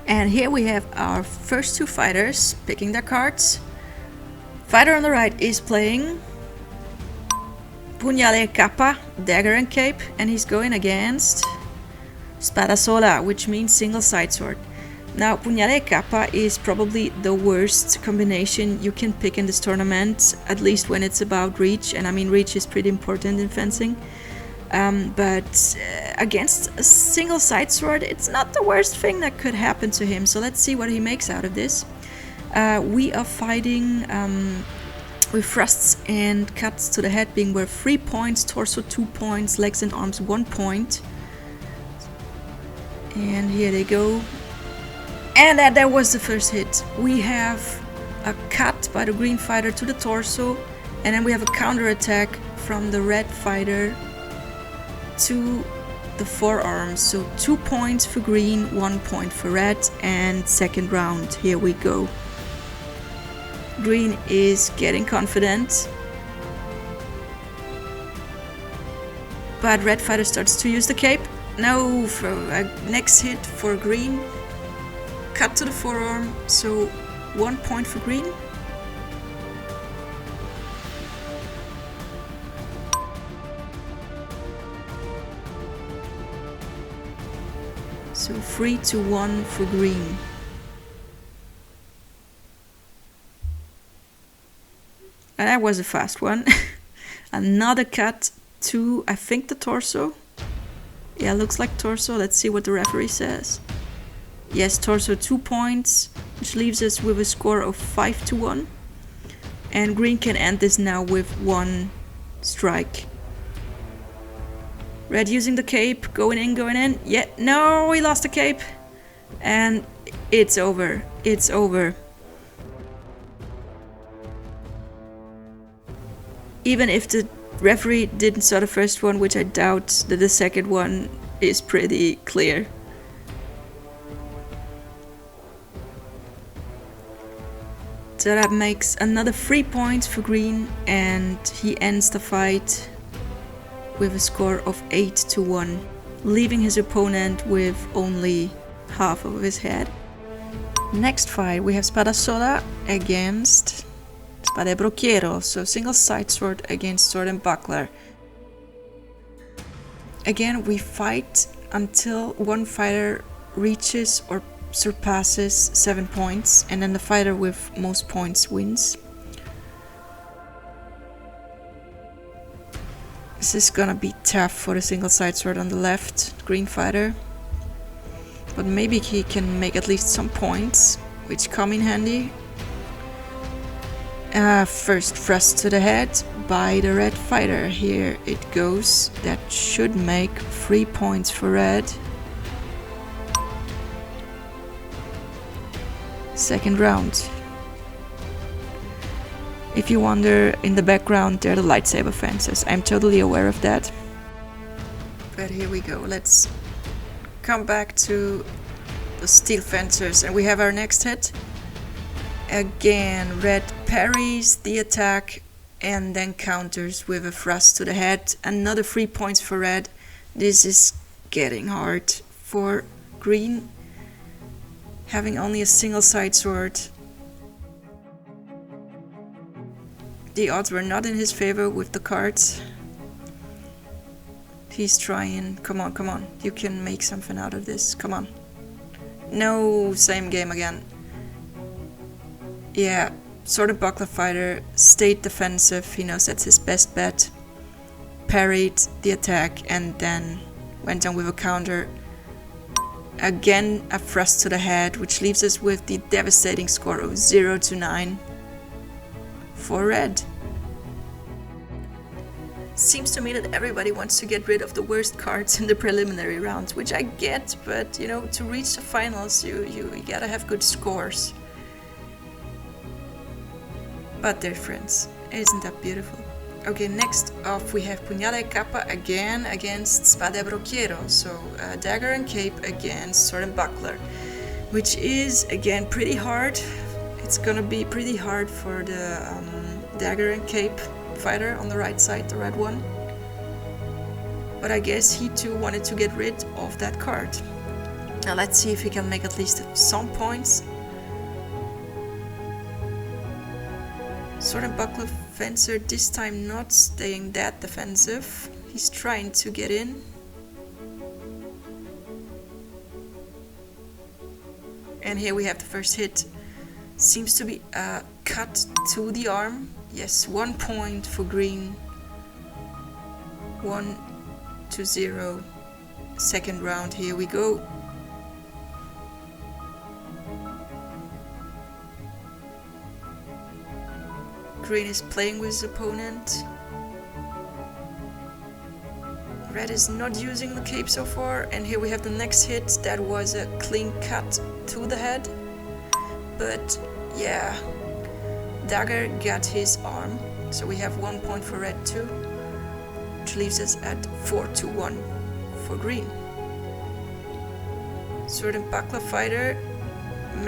And here we have our first two fighters picking their cards. Fighter on the right is playing Pugnale e Kappa, Dagger and Cape, and he's going against Spada Sola, which means single side sword. Now, Pugnale e Kappa is probably the worst combination you can pick in this tournament, at least when it's about reach, and I mean reach is pretty important in fencing. But against a single side sword, it's not the worst thing that could happen to him, so let's see what he makes out of this. We are fighting with thrusts and cuts to the head being worth 3 points, torso 2 points, legs and arms 1 point. And here they go. And that was the first hit. We have a cut by the green fighter to the torso, and then we have a counter attack from the red fighter to the forearm. So 2 points for green, 1 point for red, and second round. Here we go. Green is getting confident, but red fighter starts to use the cape. No, for next hit for green. Cut to the forearm, so 1 point for green. So 3-1 for green. And that was a fast one. Another cut to, I think, the torso. Yeah, looks like torso. Let's see what the referee says. Yes, torso 2 points, which leaves us with a score of 5-1. And green can end this now with 1 strike. Red using the cape, going in. Yeah, no, he lost the cape. And it's over. It's over. Even if the referee didn't saw the first one, which I doubt, that the second one is pretty clear. So that makes another 3 points for green, and he ends the fight with a score of 8-1, leaving his opponent with only half of his head. Next fight we have Spada Sola against Spada e Brocchiero, so single side sword against sword and buckler. Again, we fight until one fighter reaches or surpasses 7 points, and then the fighter with most points wins. This is gonna be tough for the single side sword on the left, green fighter. But maybe he can make at least some points, which come in handy. First thrust to the head by the red fighter. Here it goes. That should make 3 points for red. Second round. If you wonder, in the background there are the lightsaber fences. I'm totally aware of that. But here we go. Let's come back to the steel fencers, and we have our next hit. Again, red parries the attack and then counters with a thrust to the head. Another 3 points for red. This is getting hard for green, having only a single side sword. The odds were not in his favor with the cards. He's trying. Come on, come on. You can make something out of this. Come on. No, same game again. Yeah, sword and buckler fighter, stayed defensive. He knows that's his best bet. Parried the attack and then went on with a counter. Again, a thrust to the head, which leaves us with the devastating score of 0-9 for red. Seems to me that everybody wants to get rid of the worst cards in the preliminary rounds, which I get, but you know, to reach the finals you gotta have good scores. But they're friends. Isn't that beautiful? Okay, next off we have Pugnale e Kappa again against Spada e Brocchiero, so Dagger and Cape against Sword and Buckler, which is again pretty hard. It's gonna be pretty hard for the Dagger and Cape fighter on the right side, the red one. But I guess he too wanted to get rid of that card. Now let's see if he can make at least some points. Sword and Buckler Fencer this time not staying that defensive. He's trying to get in. And here we have the first hit. Seems to be a cut to the arm. Yes, 1 point for green. 1-0. Second round, here we go. Green is playing with his opponent. Red is not using the cape so far, and here we have the next hit. That was a clean cut to the head. But yeah, Dagger got his arm, so we have 1 point for red too, which leaves us at 4-1 for green. Sword and Buckler Fighter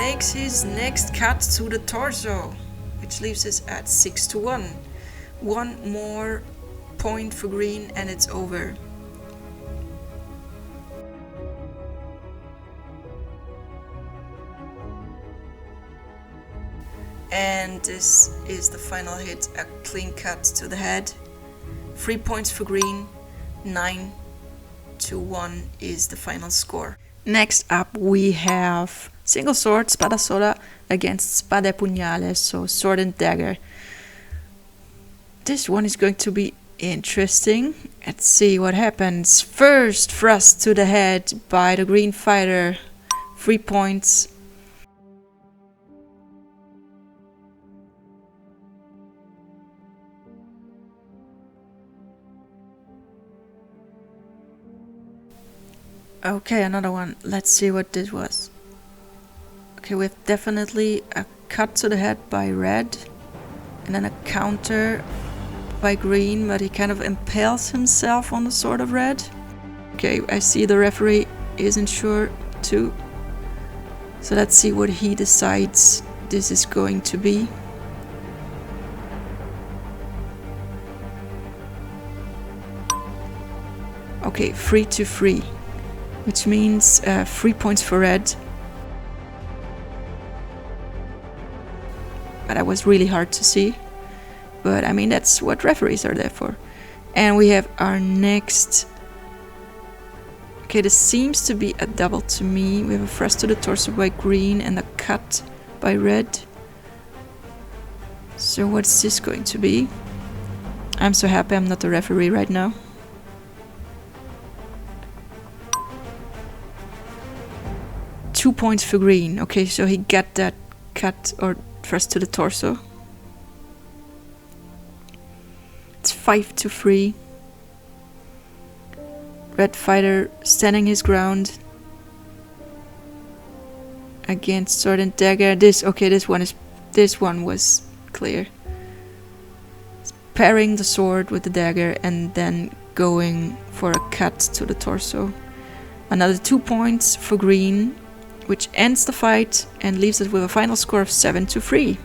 makes his next cut to the torso, which leaves us at 6-1. 1 more point for green and it's over. And this is the final hit, a clean cut to the head. 3 points for green, 9-1 is the final score. Next up we have single sword, Spada Sola against Spada e Pugnale, so sword and dagger. This one is going to be interesting. Let's see what happens. First thrust to the head by the green fighter, 3 points. Okay, another one. Let's see what this was. Okay, we have definitely a cut to the head by red, and then a counter by green, but he kind of impales himself on the sword of red. Okay, I see the referee isn't sure too. So let's see what he decides this is going to be. Okay, 3-3. Which means 3 points for red. But that was really hard to see. But I mean, that's what referees are there for. And we have our next. Okay, this seems to be a double to me. We have a thrust to the torso by green and a cut by red. So what's this going to be? I'm so happy I'm not the referee right now. Two points for green. Okay, so he got that cut or thrust to the torso. It's 5-3. Red fighter standing his ground against sword and dagger. This one was clear. It's pairing the sword with the dagger and then going for a cut to the torso. Another 2 points for green, which ends the fight and leaves us with a final score of 7-3.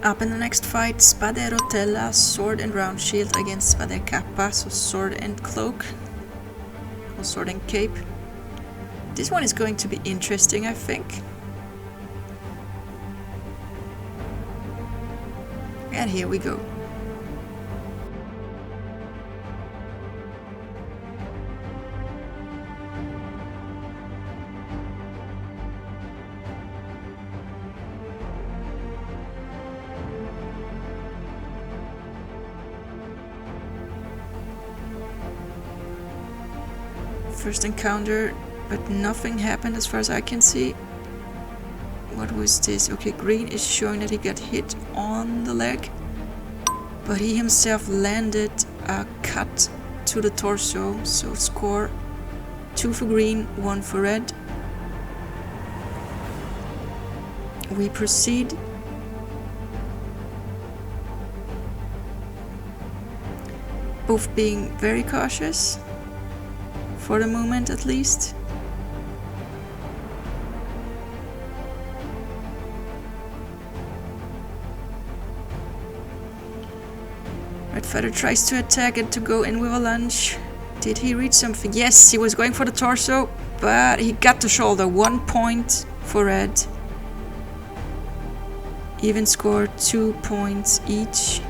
Up in the next fight, Spada e Rotella, sword and round shield against Spada e Kappa, so sword and cloak, or sword and cape. This one is going to be interesting, I think. And here we go. First encounter, but nothing happened as far as I can see. What was this? Okay, green is showing that he got hit on the leg, but he himself landed a cut to the torso, so score 2 for green, 1 for red. We proceed. Both being very cautious. For the moment, at least. Red Fighter tries to attack and to go in with a lunge. Did he reach something? Yes, he was going for the torso, but he got the shoulder. 1 point for Red. Even score, 2 points each.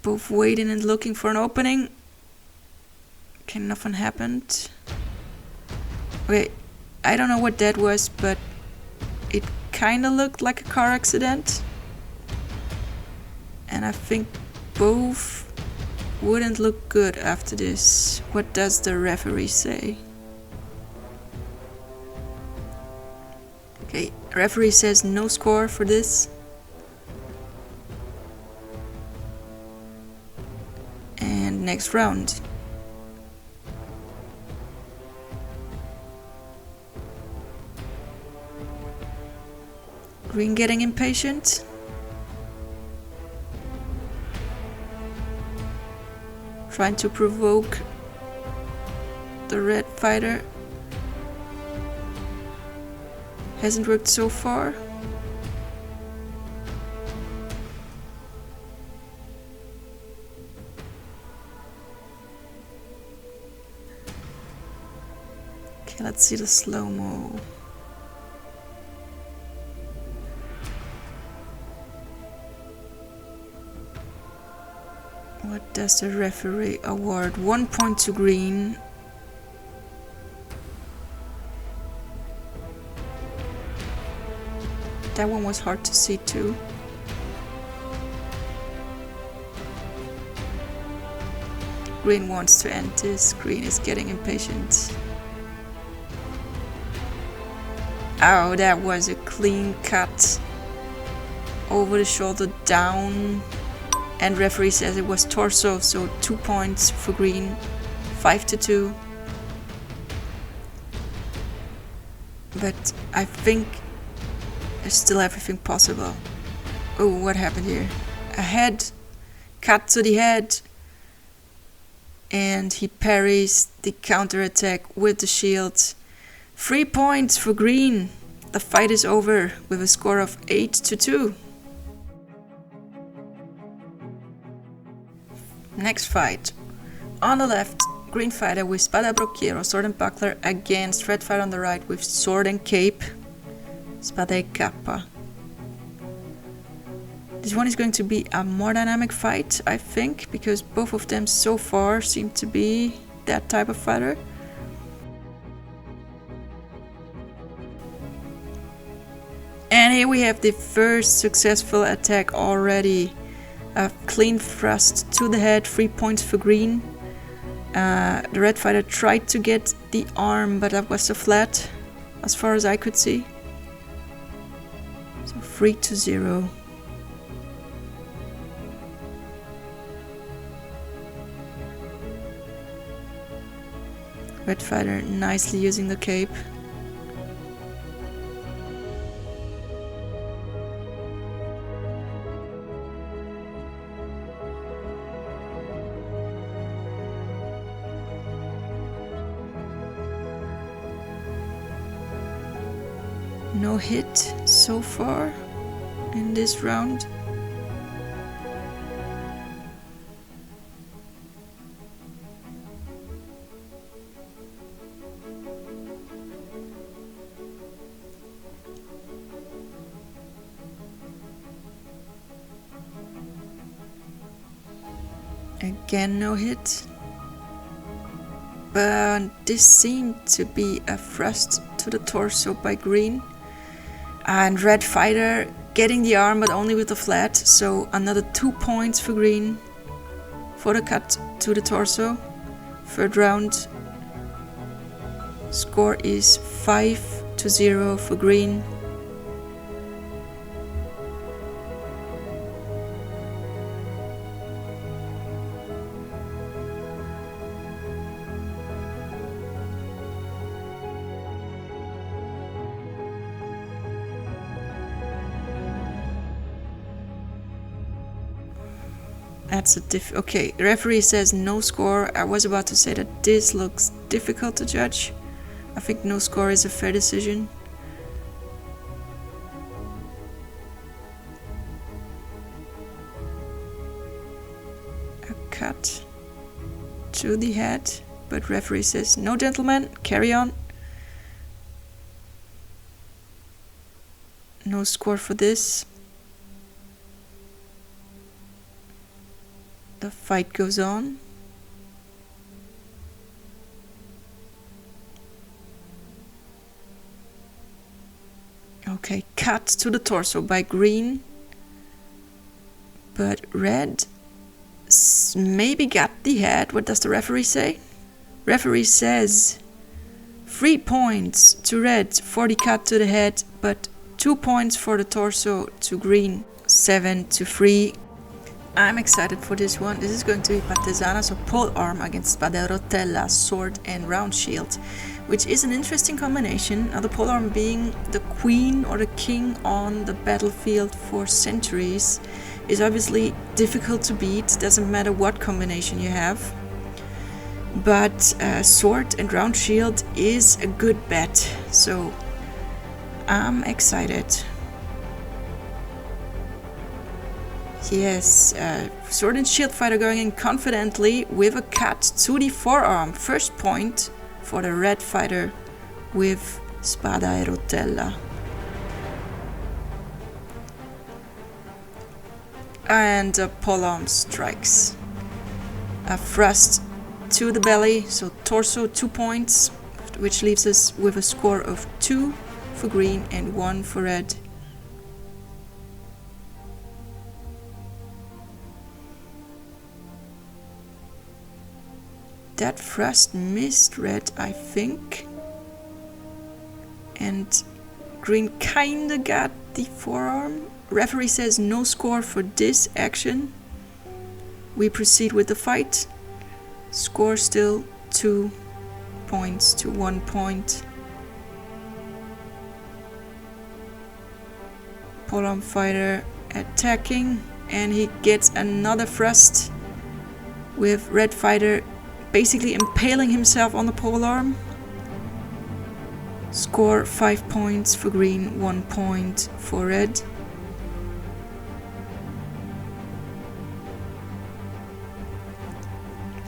Both waiting and looking for an opening. Okay, nothing happened. Okay, I don't know what that was, but it kinda looked like a car accident. And I think both wouldn't look good after this. What does the referee say? Okay, referee says no score for this. And next round. Green getting impatient. Trying to provoke the red fighter. Hasn't worked so far. Okay, let's see the slow-mo. What does the referee award? 1 point to green. That one was hard to see too. Green wants to end this. Green is getting impatient. Oh, that was a clean cut. Over the shoulder, down. And referee says it was torso, so 2 points for green. 5-2. But I think there's still everything possible. Oh, what happened here? A head. Cut to the head. And he parries the counterattack with the shield. 3 points for green. The fight is over with a score of 8-2. Next fight. On the left, green fighter with Spada Brocchiero, sword and buckler, against red fighter on the right with sword and cape, Spada e Kappa. This one is going to be a more dynamic fight, I think, because both of them so far seem to be that type of fighter. And here we have the first successful attack already. A clean thrust to the head, 3 points for green. The red fighter tried to get the arm, but that was so flat, as far as I could see. So 3-0. Red fighter nicely using the cape. No hit so far in this round. Again, no hit. But this seemed to be a thrust to the torso by green. And red fighter getting the arm, but only with the flat. So another 2 points for green for the cut to the torso. Third round. Score is 5-0 for green. That's a okay, the referee says no score. I was about to say that this looks difficult to judge. I think no score is a fair decision. cut to the head, but referee says, no gentlemen, carry on. No score for this. The fight goes on. Okay, cut to the torso by green, but red maybe got the head. What does the referee say? Referee says 3 points to red for the cut to the head, but 2 points for the torso to green. 7-3. I'm excited for this one. This is going to be Partesana, so pole arm against Spada Rotella, sword and round shield, which is an interesting combination. Now the pole arm being the queen or the king on the battlefield for centuries is obviously difficult to beat, doesn't matter what combination you have. But sword and round shield is a good bet, so I'm excited. Yes, sword and shield fighter going in confidently with a cut to the forearm. First point for the red fighter with Spada e Rotella. And the polearm strikes. A thrust to the belly, so torso 2 points, which leaves us with a score of 2 for green and 1 for red. That thrust missed red, I think. And green kinda got the forearm. Referee says no score for this action. We proceed with the fight. Score still 2 points to 1 point. Polearm fighter attacking, and he gets another thrust with red fighter basically impaling himself on the polearm. Score 5 points for green, 1 point for red.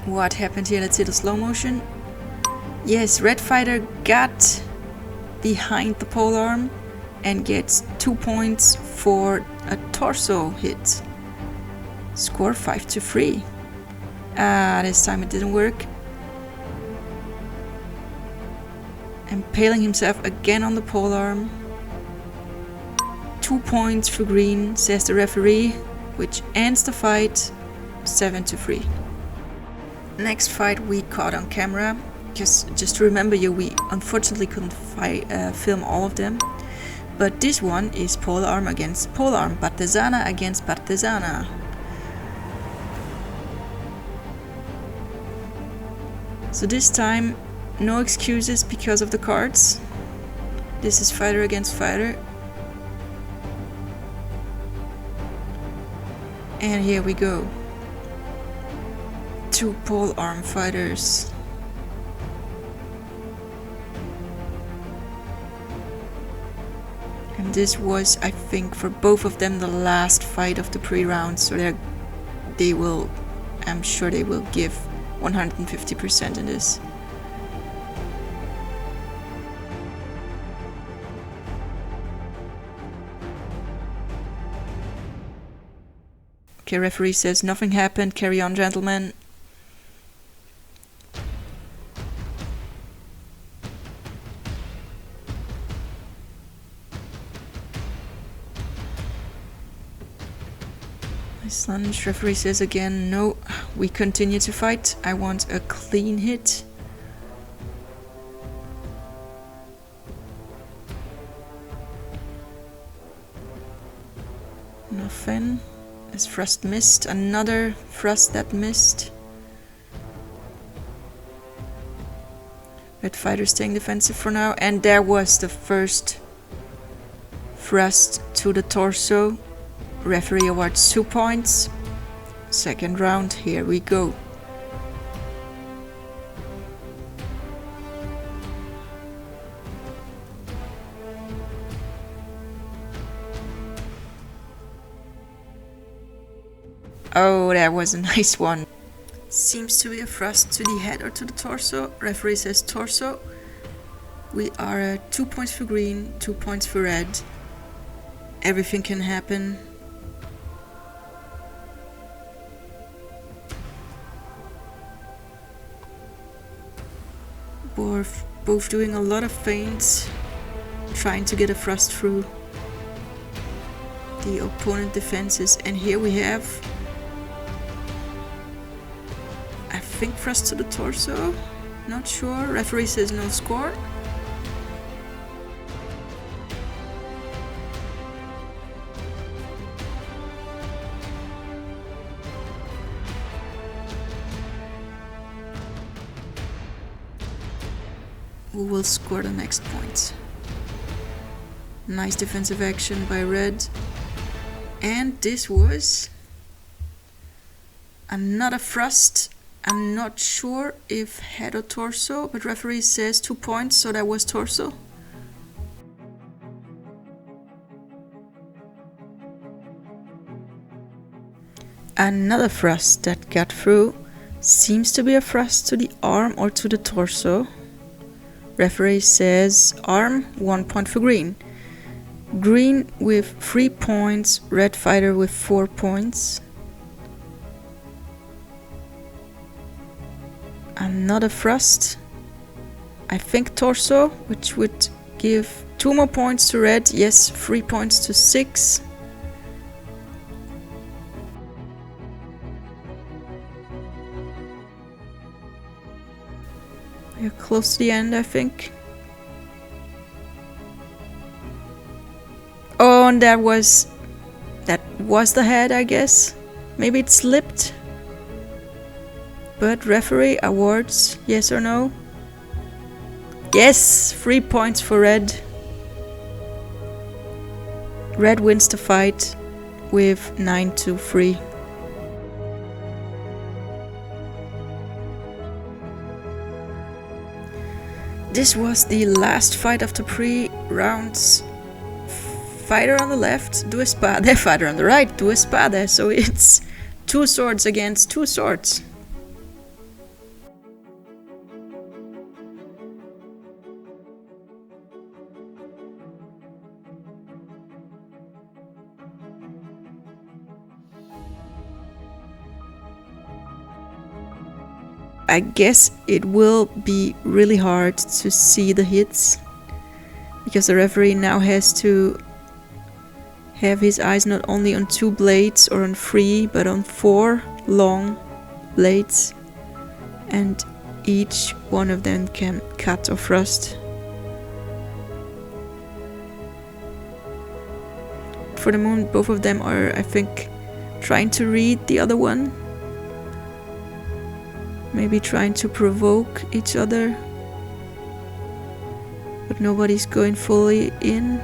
What happened here? Let's see the slow motion. Yes, red fighter got behind the polearm and gets 2 points for a torso hit. Score 5-3. This time it didn't work. Impaling himself again on the polearm. 2 points for green, says the referee, which ends the fight 7-3. Next fight we caught on camera, because just to remember you, we unfortunately couldn't film all of them. But this one is polearm against polearm, Partesana against Partesana. So this time, no excuses because of the cards. This is fighter against fighter. And here we go. 2 polearm fighters. And this was, I think, for both of them the last fight of the pre-round. So they will, I'm sure they will give 150% in this. Okay, referee says nothing happened, carry on gentlemen. Nice lunge, referee says again, no, we continue to fight, I want a clean hit. Nothing. This thrust missed, another thrust that missed. Red fighter staying defensive for now, and there was the first thrust to the torso. Referee awards 2 points. Second round, here we go. Oh, that was a nice one. Seems to be a thrust to the head or to the torso. Referee says torso. We are at 2 points for green, 2 points for red. Everything can happen. Both doing a lot of feints, trying to get a thrust through the opponent defenses. And here we have, I think, thrust to the torso. Not sure. Referee says no score. Who will score the next point? Nice defensive action by red. And this was another thrust. I'm not sure if head or torso, but referee says 2 points, so that was torso. Another thrust that got through. Seems to be a thrust to the arm or to the torso. Referee says arm, 1 point for green. Green with 3 points, red fighter with 4 points. Another thrust. I think torso, which would give 2 more points to red. Yes, 3 points to 6. We're close to the end, I think. Oh, and that was the head, I guess. Maybe it slipped. But referee awards, yes or no? Yes, 3 points for red. Red wins the fight with 9-3. This was the last fight of the pre-rounds. Fighter on the left, due espada. Fighter on the right, due espada. So it's 2 swords against 2 swords. I guess it will be really hard to see the hits, because the referee now has to have his eyes not only on 2 blades or on 3, but on 4 long blades, and each one of them can cut or thrust. For the moment, both of them are, I think, trying to read the other one. Maybe trying to provoke each other, but nobody's going fully in.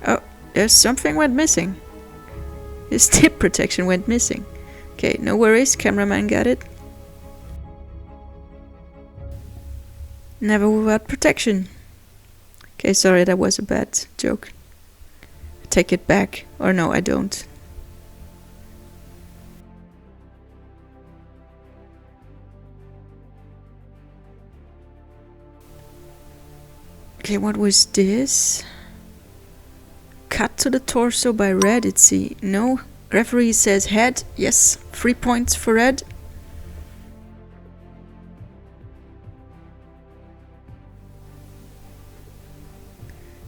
Oh, there's something went missing. His tip protection went missing. Okay, no worries, cameraman got it. Never without protection. Okay, sorry, that was a bad joke. I take it back. Or no, I don't. Okay, what was this? Cut to the torso by red, it see. No, referee says head. Yes, 3 points for red.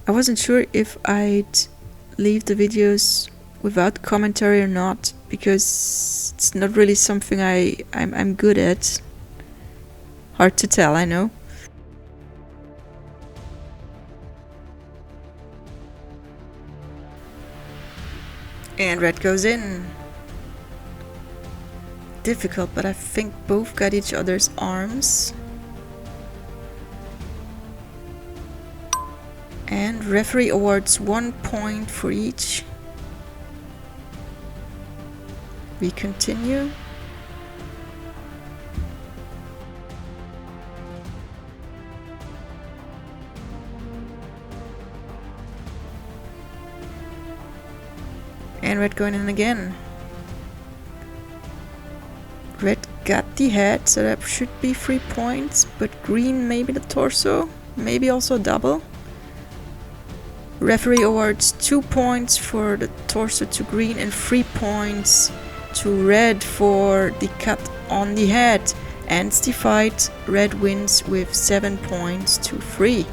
I wasn't sure if I'd leave the videos without commentary or not, because it's not really something I'm good at. Hard to tell, I know. And red goes in. Difficult, but I think both got each other's arms. And referee awards 1 point for each. We continue. And red going in again. Red got the head, so that should be 3 points, but green maybe the torso, maybe also double. Referee awards 2 points for the torso to green and 3 points to red for the cut on the head. Ends the fight, red wins with 7 points to 3.